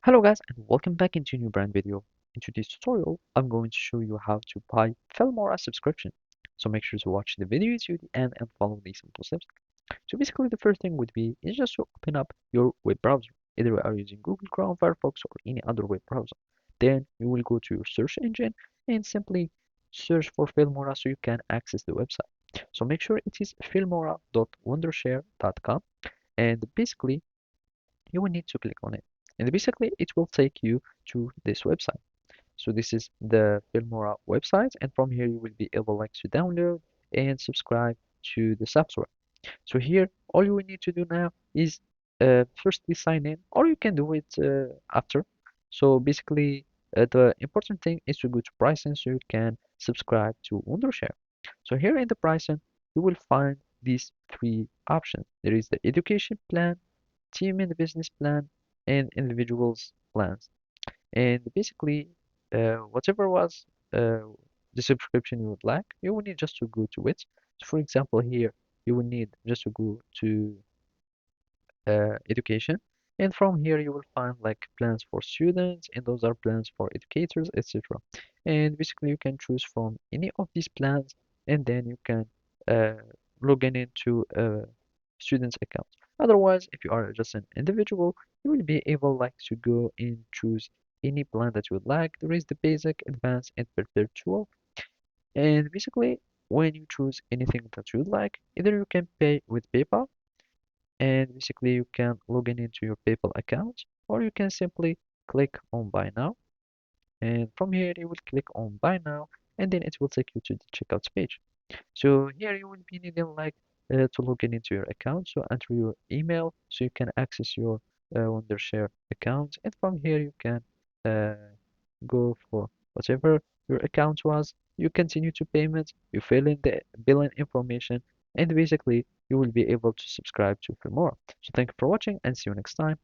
Hello guys and welcome back into a new brand video. In today's tutorial, I'm going to show you how to buy Filmora subscription. So make sure to watch the video to the end and follow these simple steps. So basically the first thing would be is just to open up your web browser. Either you are using Google Chrome, Firefox or any other web browser. Then you will go to your search engine and simply search for Filmora so you can access the website. So make sure it is filmora.wondershare.com and basically you will need to click on it. And basically, it will take you to this website. So this is the Filmora website, and from here you will be able like to download and subscribe to the software. So here, all you will need to do now is firstly sign in, or you can do it after. So basically, the important thing is to go to pricing so you can subscribe to wondershare. So here in the pricing, you will find these three options. There is the education plan, team and business plan, and individuals plans. And basically, whatever was uh, the subscription you would like, you will need just to go to it. So for example, here you will need just to go to education, and from here you will find like plans for students, and those are plans for educators, etc. And basically, you can choose from any of these plans, and then you can uh, log in into a student's account. Otherwise, if you are just an individual, you will be able like to go and choose any plan that you would like. There is the basic, advanced, and perpetual. And basically, when you choose anything that you would like, either you can pay with PayPal, and basically you can log in into your PayPal account, or you can simply click on Buy Now, and from here you will click on Buy Now, and then it will take you to the checkout page. So here you will be needing like to log in into your account. So enter your email so you can access your Wondershare account, and from here you can uh, go for whatever your account was. You continue to payment. You fill in the billing information, and basically you will be able to subscribe to for more. So thank you for watching, and see you next time.